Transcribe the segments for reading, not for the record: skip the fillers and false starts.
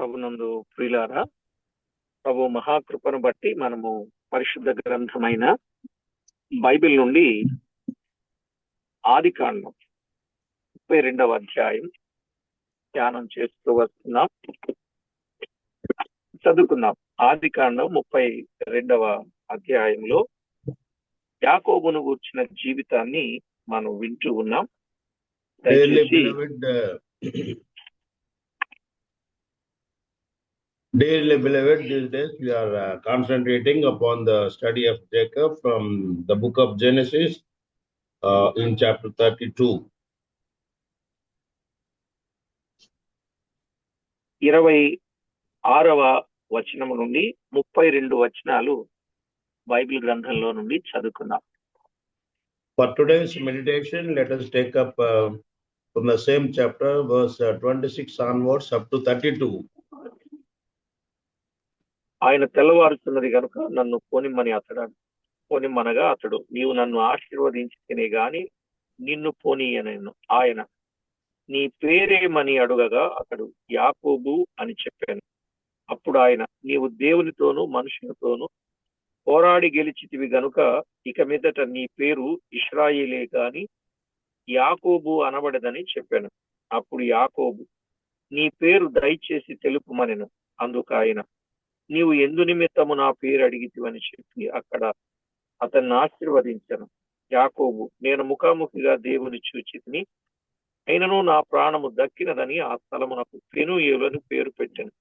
ప్రభునందు ప్రియులారా, ప్రభు మహాకృపను బట్టి మనము పరిశుద్ధ గ్రంథమైన బైబిల్ నుండి ఆదికాండం 32వ అధ్యాయం ధ్యానం చేస్తూ వస్తున్నాం. చదువుకుందాం. ఆదికాండం 32వ అధ్యాయంలో యాకోబును గూర్చిన జీవితాన్ని మనం వింటూ ఉన్నాం. Dearly beloved, these days we are concentrating upon the study of Jacob from the book of Genesis in chapter 32. 26వ వచనం నుండి 32 వచనాలు బైబిల్ గ్రంథంలో నుండి చదువుకుందాం. For today's meditation, let us take up from the same chapter, verse 26 onwards up to 32. ఆయన తెల్లవారుతున్నది గనుక నన్ను పోనిమ్మనగా అతడు, నీవు నన్ను ఆశీర్వదించితేనే గాని నిన్ను పోనీయనను. ఆయన, నీ పేరేమని అడుగగా అతడు యాకోబు అని చెప్పాను. అప్పుడు ఆయన, నీవు దేవునితోనూ మనుషులతోనూ పోరాడి గెలిచితివి గనుక ఇక మీదట నీ పేరు ఇశ్రాయేలే గాని యాకోబు అనబడదని చెప్పాను. అప్పుడు యాకోబు, నీ పేరు దయచేసి తెలుపుమనెను. అందుకు ఆయన, నీవు ఎందు నిమిత్తము నా పేరు అడిగితివని చెప్పి అక్కడ అతన్ని ఆశీర్వదించను. యాకోబు, నేను ముఖాముఖిగా దేవుని చూచితిని, అయినను నా ప్రాణము దక్కినదని ఆ స్థలమునకు పెనూయేలు అని పేరు పెట్టాను.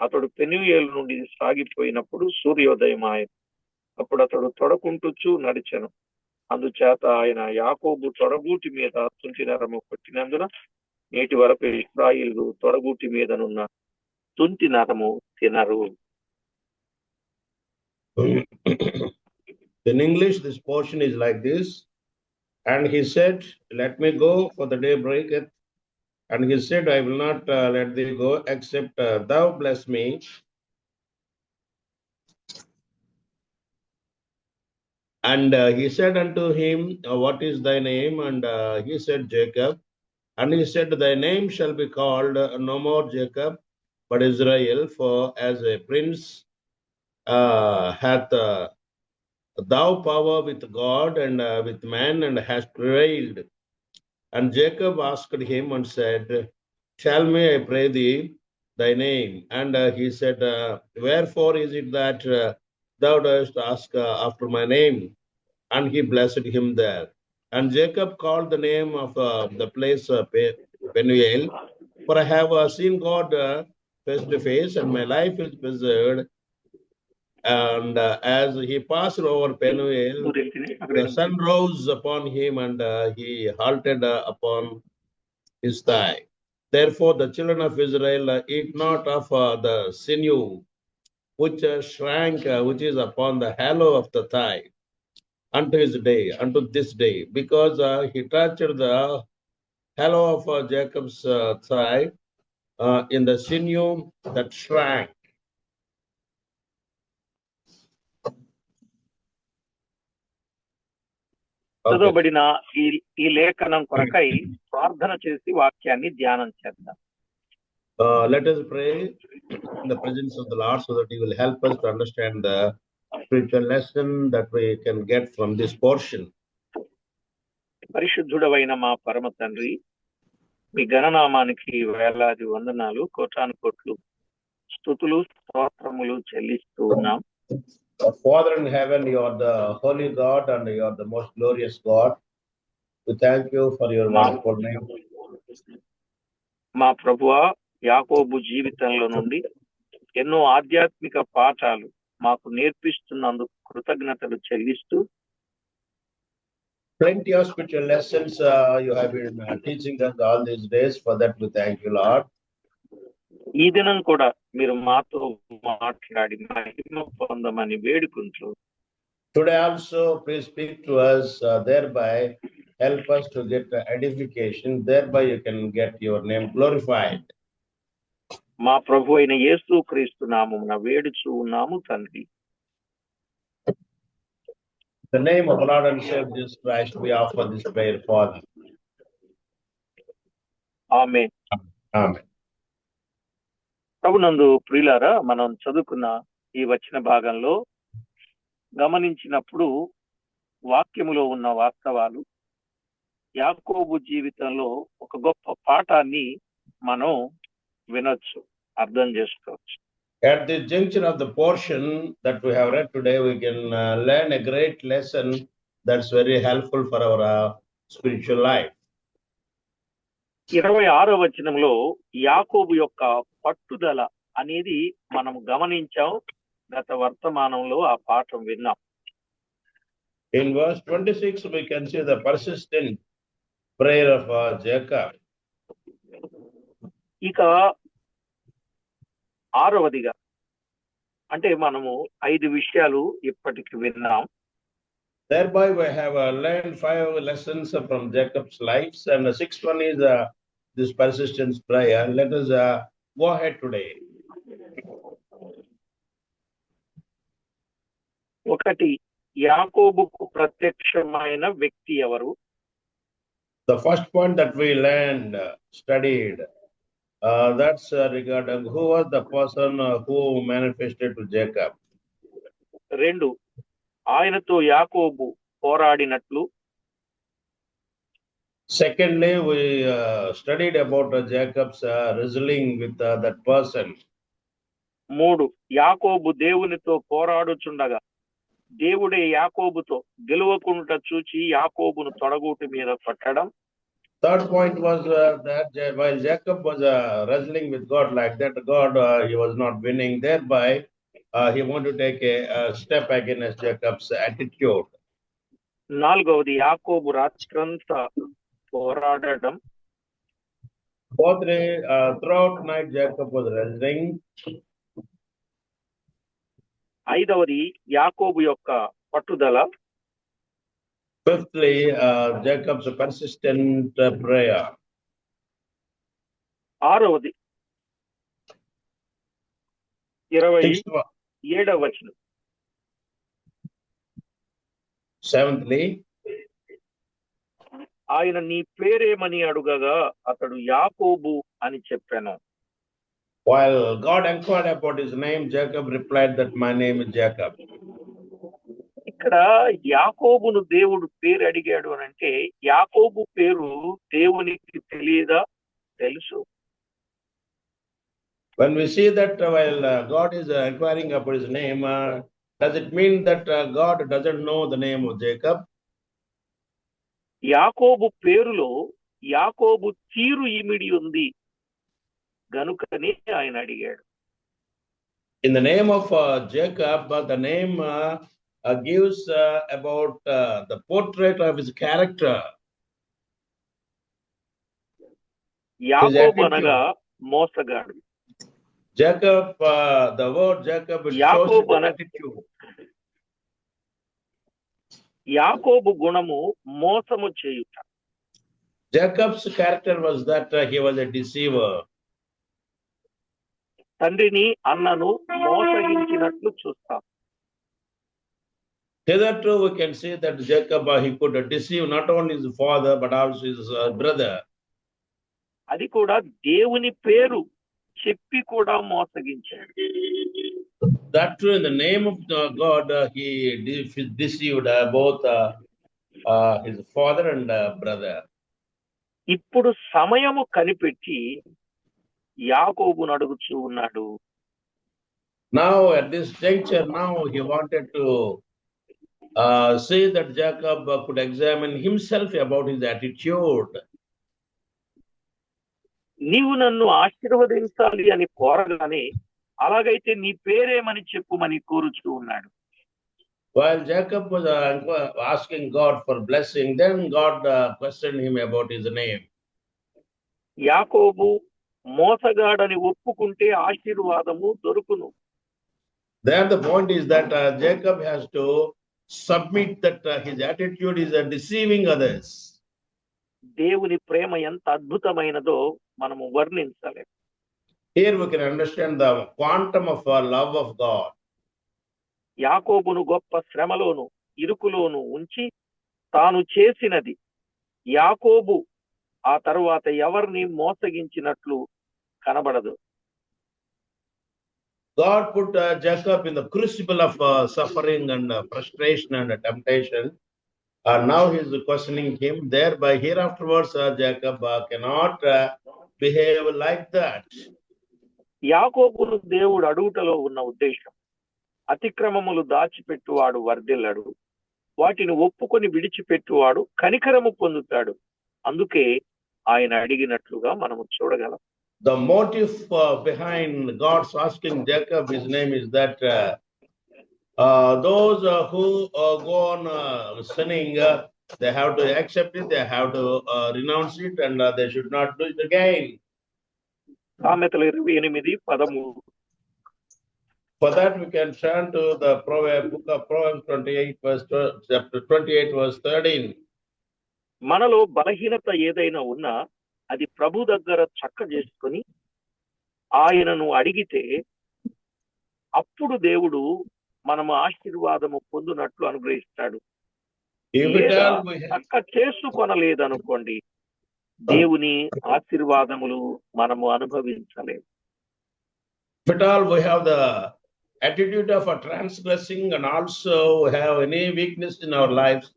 అతడు పెనూయేలు నుండి సాగిపోయినప్పుడు సూర్యోదయం ఆయన. అప్పుడు అతడు తొడకుంటూచు నడిచెను. అందుచేత ఆయన యాకోబు తొడగూటి మీద తుంటి నరము కొట్టినందున నేటి వరకు ఇశ్రాయేలు తొడగూటి మీదనున్న తుంటి నరము తినరు. In English, this portion is like this. And he said, let me go, for the day breaketh. And he said, I will not let thee go, except thou bless me. And he said unto him, what is thy name? And he said, Jacob. And he said, thy name shall be called no more Jacob, but Israel, for as a prince hath thou power with God and with man, and hast prevailed. And Jacob asked him and said, tell me, I pray thee, thy name. And he said, wherefore is it that thou dost ask after my name? And he blessed him there. And Jacob called the name of the place Peniel, for I have seen God face to face, and my life is preserved. And as he passed over Penuel, the sun rose upon him, and he halted upon his thigh. Therefore the children of Israel eat not of the sinew which shrank, which is upon the hollow of the thigh, unto this day, because he touched the hollow of Jacob's thigh in the sinew that shrank. చదవబడిన ఈ లేఖనం కొరకై ప్రార్థన చేసి వాక్యాన్ని ధ్యానం చేద్దాం. Let us pray in the presence of the Lord so that He will help us to understand the spiritual lesson that we can get from this portion. పరిశుద్ధుడవైన మా పరమ తండ్రి, మీ ఘననామానికి వేలాది వందనాలు, కోటాను కోట్లు స్తుతులు స్తోత్రములు చెల్లిస్తూ ఉన్నాం. Father in heaven, you are the holy God and you are the most glorious God. We thank you for your wonderful name. మా ప్రభువా, యాకోబు జీవితంలో నుండి ఎన్నో ఆధ్యాత్మిక పాఠాలు మాకు నేర్పిస్తున్నందుకు కృతజ్ఞతలు చెల్లిస్తూ, plenty of spiritual lessons you have been teaching us all these days. For that we thank you, Lord. ఈ దినం కూడా మీరు మాతో మాట్లాడి మహిమ పొందమని వేడుకుంటూ, today also please speak to us, thereby help us to get edification, thereby you can get your name glorified. మా ప్రభు అయిన యేసు క్రీస్తు నామమున వేడుచూ ఉన్నాము తండ్రి. The name of Lord and Savior Jesus Christ, we offer this prayer, Father. Amen. Amen. ప్రభునందు ప్రియులారా, మనం చదువుకున్న ఈ వచన భాగంలో గమనించినప్పుడు వాక్యములో ఉన్న వాస్తవాలు, యాకోబు జీవితంలో ఒక గొప్ప పాఠాన్ని మనం వినొచ్చు, అర్థం చేసుకోవచ్చు. At the junction of the portion that we have read today, we can learn a great lesson that's very helpful for our spiritual life. 26వ వచనంలో యాకోబు యొక్క పట్టుదల అనేది మనం గమనించాం. గత వర్తమానంలో ఆ పాఠం విన్నాం. In verse 26, we can see the persistent prayer of Jacob. ఇక 6వదిగా అంటే మనము 5 విషయాలు ఇప్పటికి విన్నాం. Thereby we have learned 5 lessons from Jacob's lives, and the 6th one is this persistence prayer. Let us go ahead today. ఒకటి, యాకోబుకు ప్రత్యక్షమైన వ్యక్తి ఎవరు? The first point that we learned, studied, that's regarding who was the person who manifested to Jacob. 2, ఆయనతో యాకోబు పోరాడినట్లు. Secondly, we studied about Jacob's wrestling with that person. 3, యాకోబు దేవునితో పోరాడుచుండగా దేవుడే యాకోబుతో గెలువకుండా చూచి యాకోబును తొడగూటి మీద పట్టడం. Third point was that while Jacob was wrestling with God like that, God he was not winning. Thereby, he wanted to take a step against Jacob's attitude. 4వది, యాకోబు రాత్రంతా పోరాడడం. Fourthly, throughout night Jacob was wrestling. 5వది, యాకోబు యొక్క పట్టుదల. Fifthly, Jacob's persistent prayer. 6వది 27వ వచనం. Seventhly, ఆయన నీ పేరేమని అడుగగా అతడు యాకోబు అని చెప్పాను. while God inquired about his name, Jacob replied that my name is Jacob. ఇక్కడ యాకోబును దేవుడు పేరు అడిగాడు అని అంటే, యాకోబు పేరు దేవునికి తెలియదా? తెలుసు. When we see that while God is inquiring about his name, does it mean that God doesn't know the name of Jacob? యాకోబు పేరులో యాకోబు తీరు ఇమిడి ఉంది గనుకనే ఆయన అడిగాడు. In the name of Jacob, the name gives about the portrait of his character. యాకోబు అనగా మోసగాడు. Jacob, the word Jacob, it shows his attitude. యాకోబు గుణము మోసము చేయుట. Jacob's character was that he was a deceiver. తండ్రిని అన్నను మోసగించినట్లు చూస్తాం. Hitherto we can see that Jacob he could deceive not only his father but also his brother. అది కూడా దేవుని పేరు చెప్పి కూడా మోసగించాడు. That too, in the name of God, he deceived both his father and brother. ఇప్పుడు సమయము కనిపెట్టి యాకోబును అడుగుచూ ఉన్నాడు. Now at this juncture, now he wanted to say that Jacob could examine himself about his attitude. నీవు నన్ను ఆశీర్వదించాలి అని కోరగానే, అలాగైతే నీ పేరేమని చెప్పుమని కోరుచూ ఉన్నాడు. While Jacob was asking God for blessing, then God questioned him about his name. యాకోబు మోసగాడని ఒప్పుకుంటే ఆశీర్వాదము దొరుకును. There the point is that Jacob has to submit that his attitude is deceiving others. దేవుని ప్రేమ ఎంత అద్భుతమైనదో మనము వర్ణించలేం. Here we can understand the quantum of love of God. యాకోబును గొప్ప శ్రమలోను ఇరుకులోను ఉంచి తాను చేసినది యాకోబు ఆ తరువాత ఎవరిని మోసగించినట్లు కనబడదు. God put Jacob in the crucible of suffering and frustration and temptation. Now he is questioning him. Thereby, hereafterwards, Jacob cannot behave like that. యాకోబును దేవుడు అడుగుటలో ఉన్న ఉద్దేశం, అతిక్రమములు దాచిపెట్టువాడు వర్ధిల్లడు, వాటిని ఒప్పుకొని విడిచిపెట్టువాడు కనికరము పొందుతాడు. అందుకే ఆయన అడిగినట్లుగా మనము చూడగలం. The motive behind God's asking Jacob his name is that those who go on sinning, they have to accept it, they have to renounce it, and they should not do it again. సామెతలు 28:13. For that, we can turn to the book of Proverbs 28, chapter 28, verse 13. మనలో బలహీనత ఏదైనా ఉన్నా అది ప్రభు దగ్గర చక్క చేసుకొని ఆయనను అడిగితే అప్పుడు దేవుడు మనము ఆశీర్వాదము పొందునట్లు అనుగ్రహిస్తాడు. చక్క చేసుకొనలేదనుకోండి, దేవుని ఆశీర్వాదములు మనము అనుభవించలేము. If at all we have the attitude of a transgressing and also we have any weakness in our lives,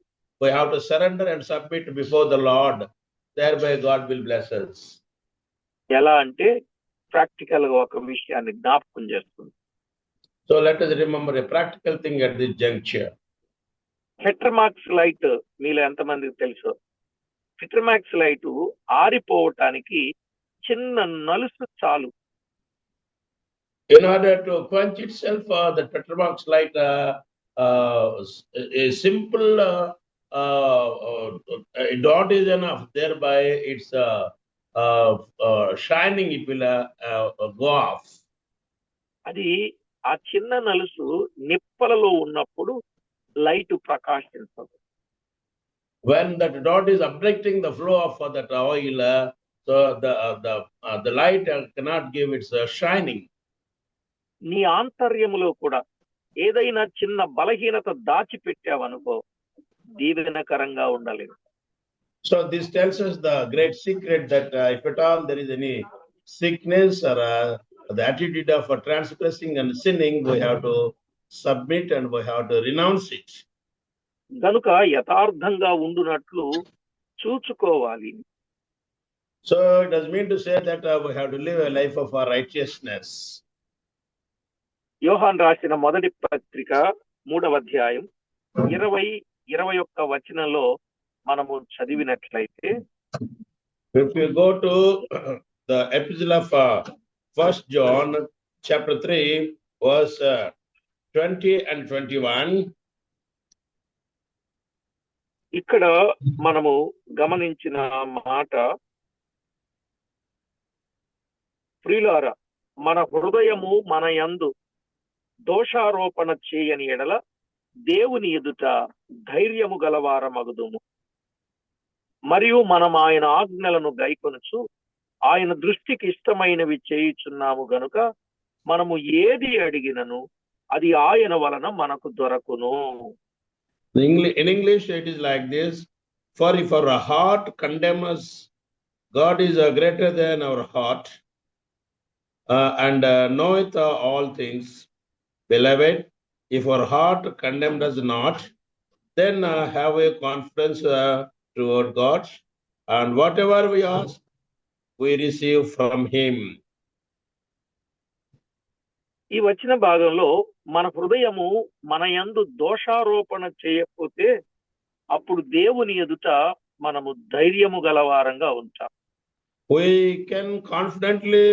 we have to surrender and submit before the Lord. Thereby God will bless us. ఎలా అంటే practical గా ఒక విషయాన్ని జ్ఞాపకం చేస్తుంది. So let us remember a practical thing at this juncture. Petromax light మీలో ఎంతమందికి తెలుసు? పెట్రోమాక్స్ లైట్ ఆరిపోవటానికి చిన్న నలుసు చాలు. In order to quench itself, the Petromax light, a simple dot is enough. Thereby, it's shining. It will go off. అది ఆ చిన్న నలుసు నిప్పలలో ఉన్నప్పుడు light ప్రకాశించదు. When that dot is obstructing the flow of that oil, so the light cannot give its shining. నీ ఆంతర్యములో కూడా ఏదైనా చిన్న బలహీనత దాచిపెట్టావనుకో, దీవెనకరంగా ఉండలేదు. So this tells us the great secret that if at all there is any sickness or the attitude of transgressing and sinning, we have to submit and we have to renounce it. గనుక యథార్థంగా ఉండునట్లు చూచుకోవాలి. So it does mean to say that we have to live a life of righteousness. యోహాను రాసిన మొదటి పత్రిక 3వ అధ్యాయం 20-21 వచనంలో మనము చదివినట్లయితే, if you go to the epistle of 1 John chapter 3 verse 20 and 21, ఇక్కడ మనము గమనించిన మాట, ప్రియులారా, మన హృదయము మన యందు దోషారోపణ చేయని ఎడల దేవుని ఎదుట ధైర్యము గలవారమగుదుము. మరియు మనం ఆయన ఆజ్ఞలను గైకొనుచు ఆయన దృష్టికి ఇష్టమైనవి చేయుచున్నాము గనుక మనము ఏది అడిగినను అది ఆయన వలన మనకు దొరకును. In English it is like this: for if our heart condemns us, God is greater than our heart and knoweth all things. Beloved, if our heart condemned us not, then have a confidence toward God, and whatever we ask, we receive from Him. ఈ వచ్చిన భాగంలో మన హృదయము మన యందు దోషారోపణ చేయకపోతే అప్పుడు దేవుని ఎదుట మనము ధైర్యము గలవారంగా ఉంటాం. We can confidently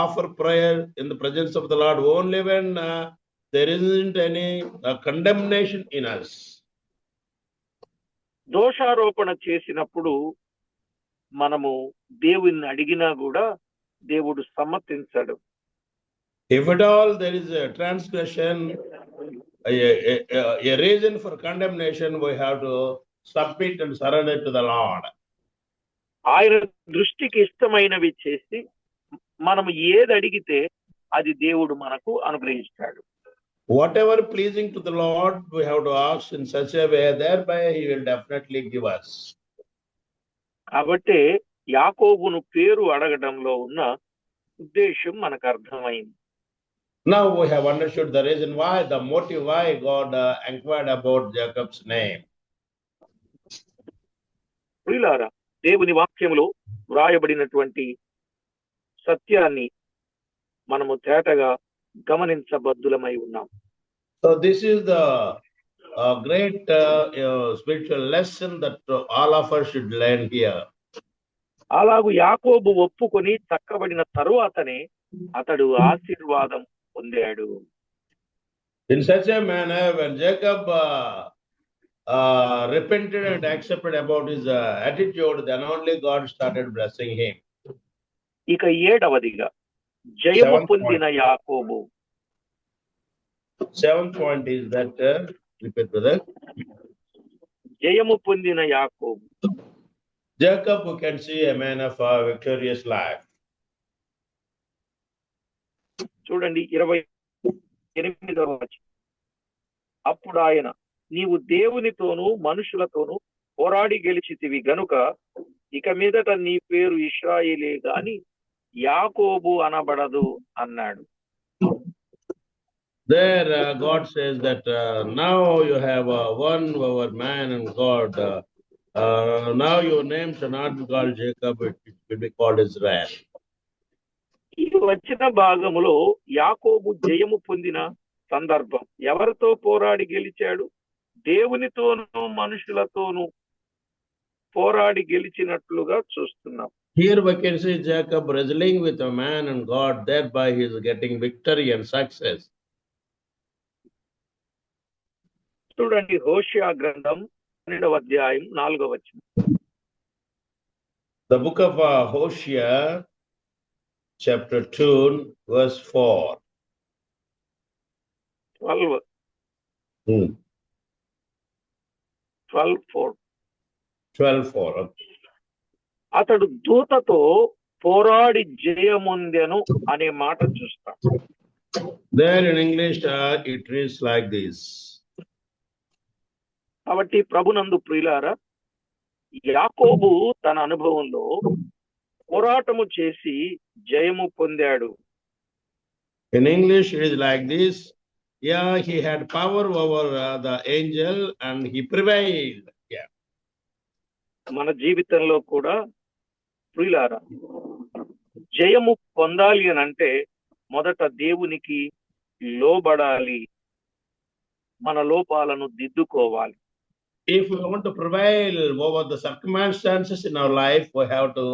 offer prayer in the presence of the Lord only when there isn't any condemnation in us. దోషారోపణ చేసినప్పుడు మనము దేవుణ్ణి అడిగినా కూడా దేవుడు సమ్మతించడు. If at all there is a transgression, a reason for condemnation, we have to submit and surrender to the Lord. ఆయన దృష్టికి ఇష్టమైనవి చేసి మనము ఏది అడిగితే అది దేవుడు మనకు అనుగ్రహిస్తాడు. Whatever pleasing to the Lord, we have to ask in such a way, thereby He will definitely give us. కాబట్టి యాకోబును పేరు అడగడంలో ఉన్న ఉద్దేశం మనకు అర్థమైంది. Now we have understood the reason why, the motive why God inquired about Jacob's name. ప్రియులారా, దేవుని వాక్యములో వ్రాయబడినటువంటి సత్యాన్ని మనము తేటగా గమనించబద్దులమై ఉన్నాం. So this is the great spiritual lesson that all of us should learn here. అలాగు యాకోబు ఒప్పుకొని చక్కబడిన తరువాతనే అతడు ఆశీర్వాదం పొందాడు. In such a manner, when Jacob repented and accepted about his attitude, then only God started blessing him. ఇక 7వదిగా జయము Seventh పొందిన యాకోబు. 7th point is that, repeat brother. జయము పొందిన యాకోబు. Jacob, who can see a man of a victorious life. చూడండి 28వ వచనం. అప్పుడు ఆయన, నీవు దేవునితోనూ మనుషులతోనూ పోరాడి గెలిచితివి గనుక ఇక మీదట నీ పేరు ఇశ్రాయేలే గాని యాకోబు అనబడదు అన్నాడు. There God says that now you have won over man and God. Now your name shall not be called Jacob, it will be called Israel. ఈ వచ్చిన భాగములో యాకోబు జయము పొందిన సందర్భం. ఎవరితో పోరాడి గెలిచాడు? దేవునితోనూ మనుషులతోనూ పోరాడి గెలిచినట్లుగా చూస్తున్నాం. Here we can see Jacob wrestling with a man and God, thereby he is getting victory and success. చూడండి హోషేయ గ్రంథం 12వ అధ్యాయం 4వ వచనం. The book of Hosea, chapter 2, verse 4. 12:4. అతడు దూతతో పోరాడి జయముందెను అనే మాట చూస్తాం. There in English it reads like this. కాబట్టి ప్రభునందు ప్రియులారా, యాకోబు తన అనుభవంలో పోరాటము చేసి జయము పొందాడు. In English it is like this. Yeah, he had power over the angel and he prevailed. Yeah. మన జీవితంలో కూడా ప్రియులారా, జయము పొందాలి అని అంటే మొదట దేవునికి లోబడాలి, మన లోపాలను దిద్దుకోవాలి. If we want to prevail over the circumstances in our life, we have to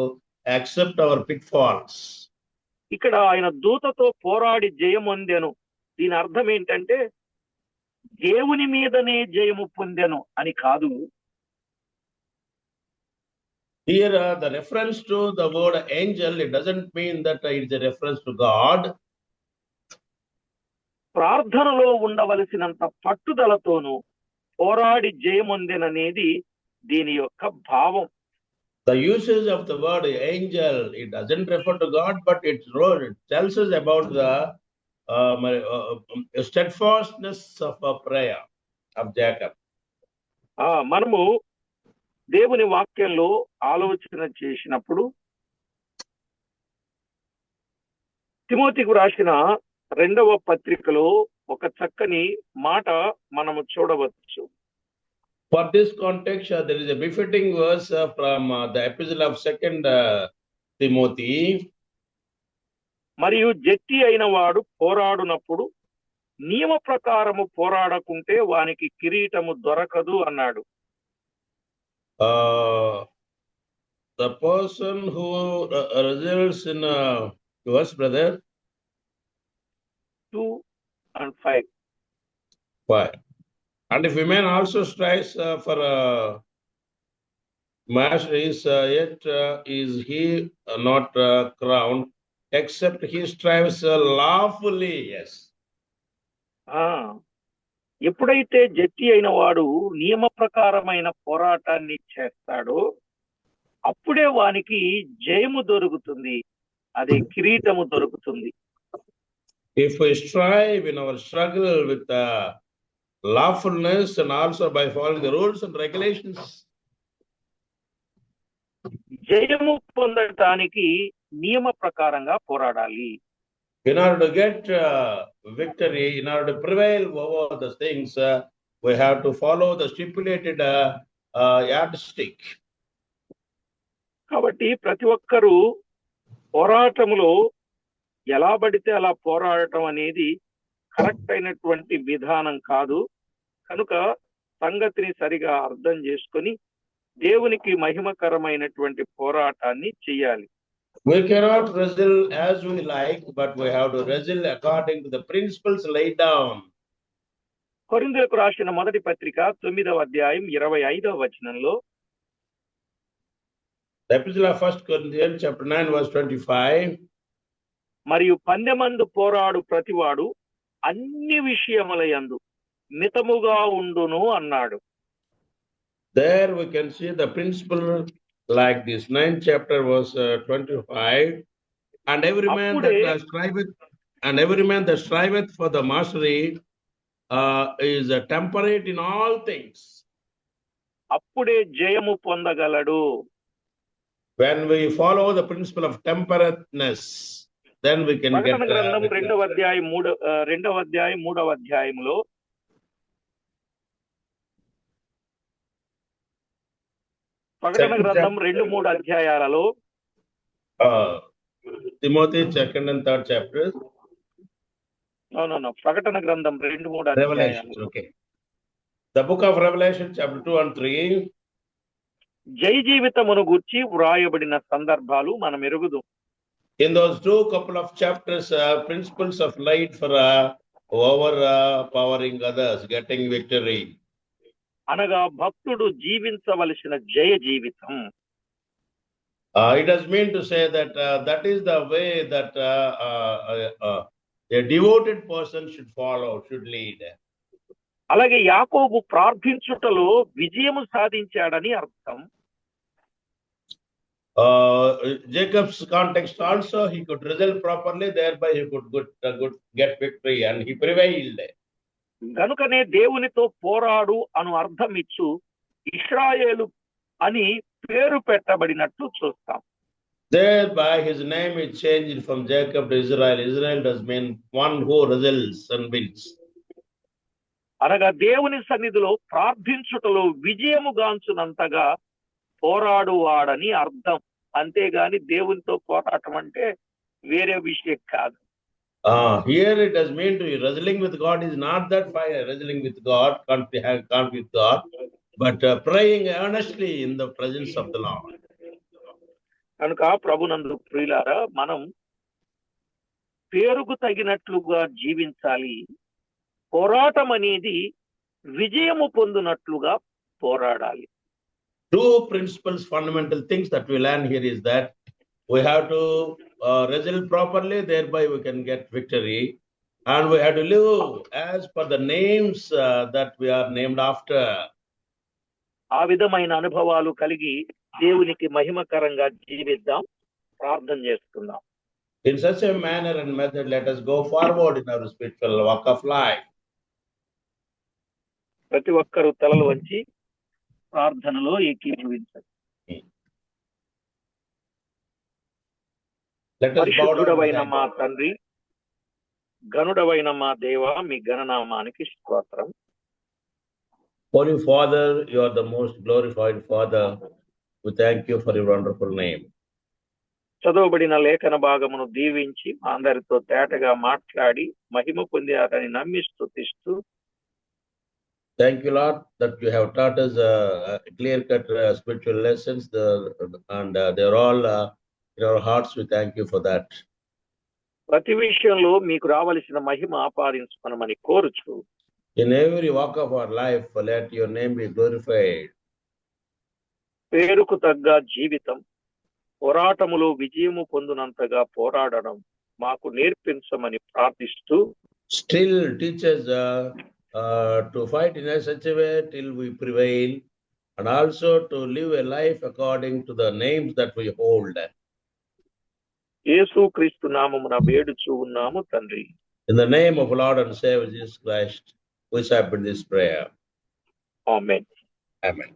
accept our pitfalls. ఇక్కడ ఆయన దూతతో పోరాడి జయమొందెను, దీని అర్థం ఏంటంటే దేవుని మీదనే జయము పొందెను అని కాదు. Here the reference to the word angel, it doesn't mean that it is a reference to God. ప్రార్థనలో ఉండవలసినంత పట్టుదలతోనూ పోరాడి జయమొందెననేది దీని యొక్క భావం. The usage of the word angel, it doesn't refer to God, but it tells us about the steadfastness of a prayer of Jacob. మనము దేవుని వాక్యంలో ఆలోచన చేసినప్పుడు తిమోతికి రాసిన 2వ పత్రికలో ఒక చక్కని మాట మనము చూడవచ్చు. For this context, there is a befitting verse from the epistle of 2nd Timothy. మరియు జట్టి అయిన వాడు పోరాడునప్పుడు నియమ ప్రకారము పోరాడకుంటే వానికి కిరీటము దొరకదు అన్నాడు. The person who results in verse, brother 2 and 5. Why? And if a man also strives for masteries, yet is he not crowned, except he strives lawfully. Yes. ఎప్పుడైతే జట్టి అయిన వాడు నియమ ప్రకారమైన పోరాటాన్ని చేస్తాడో అప్పుడే వానికి జయము దొరుకుతుంది, అదే కిరీటము దొరుకుతుంది. If we strive in our struggle with lawfulness and also by following the rules and regulations, జయము పొందటానికి నియమ ప్రకారంగా పోరాడాలి. In order to get victory, in order to prevail over the things, we have to follow the stipulated yardstick. కాబట్టి ప్రతి ఒక్కరూ పోరాటములో ఎలా పడితే అలా పోరాడటం అనేది కరెక్ట్ అయినటువంటి విధానం కాదు. కనుక సంగతిని సరిగా అర్థం చేసుకొని దేవునికి మహిమకరమైనటువంటి పోరాటాన్ని చేయాలి. We cannot wrestle as we like, but we have to wrestle according to the principles laid down. కొరింథీయులకు రాసిన మొదటి పత్రిక 9వ అధ్యాయం 25వ వచనంలో, The epistle of 1 Corinthians chapter 9 verse 25. మరియు పందెమందు పోరాడు ప్రతివాడు అన్ని విషయములయందు మితముగా ఉండును అన్నాడు. There we can see the principle like this, 9th chapter verse 25. And every man that striveth for the mastery is temperate in all things. అప్పుడే జయము పొందగలడు. When we follow the principle of temperateness, then we can get ప్రకటన గ్రంథం 2వ అధ్యాయం 3వ అధ్యాయంలో ప్రకటన గ్రంథం 2-3 అధ్యాయాలలో Timothy 2nd and 3rd chapters. No. ప్రకటన గ్రంథం 2-3 Revelation, okay. The book of Revelation chapter 2 and 3. జయ జీవితమును గూర్చి వ్రాయబడిన సందర్భాలు మనం ఎరుగుదు. In those two couple of chapters, principles of light for overpowering others, getting victory. అనగా భక్తుడు జీవించవలసిన జయ జీవితం. It does mean to say that that is the way that a devoted person should follow, should lead. అలాగే యాకోబు ప్రార్థించుటలో విజయము సాధించాడని అర్థం. Jacob's context also, he could wrestle properly, thereby he could get victory, and he prevailed. గనుకనే దేవునితో పోరాడు అను అర్థం ఇచ్చు ఇశ్రాయేలు అని పేరు పెట్టబడినట్లు చూస్తాం. Thereby his name is changed from Jacob to Israel. Israel does mean one who wrestles and wins. అనగా దేవుని సన్నిధిలో ప్రార్థించుటలో విజయము గాంచునంతగా పోరాడువాడని అర్థం. అంతేగాని దేవునితో పోరాటం అంటే వేరే విషయం కాదు. Here it does mean to wrestling with God is not that fire. Wrestling with God, can't with God, but praying earnestly in the presence of the Lord. కనుక ప్రభునందు ప్రియులారా, మనం పేరుకు తగినట్లుగా జీవించాలి. పోరాటం అనేది విజయము పొందునట్లుగా పోరాడాలి. Two principles, fundamental things that we learn here is that we have to wrestle properly, thereby we can get victory, and we have to live as per the names that we are named after. ఆ విధమైన అనుభవాలు కలిగి దేవునికి మహిమకరంగా జీవిద్దాం. ప్రార్థన చేసుకుందాం. In such a manner and method, let us go forward in our spiritual walk of life. ప్రతి ఒక్కరూ తలలు వంచి ప్రార్థనలో ఏకీభవించండి. పరిశుద్ధుడవైన మా తండ్రి, గనుడవైన మా దేవ, మీ గణనామానికి స్తోత్రం. Holy Father, you are the most glorified Father. We thank you for your wonderful name. చదవబడిన లేఖన భాగమును దీవించి అందరితో తేటగా మాట్లాడి మహిమ పొందారని నమ్మి స్తుతిస్తూ, Thank you, Lord, that you have taught us clear-cut spiritual lessons, and they're all in our hearts. We thank you for that. ప్రతి విషయంలో మీకు రావలసిన మహిమ ఆపాదించుకొనమని కోరుచు, In every walk of our life, let your name be glorified. పేరుకు తగ్గ జీవితం, పోరాటములో విజయము పొందునంతగా పోరాడడం మాకు నేర్పించమని ప్రార్థిస్తూ, Still teach us to fight in such a way till we prevail, and also to live a life according to the names that we hold. యేసు క్రీస్తు నామమున వేడుచూ ఉన్నాము తండ్రి. In the name of Lord and Savior Jesus Christ, we submit this prayer. Amen. Amen.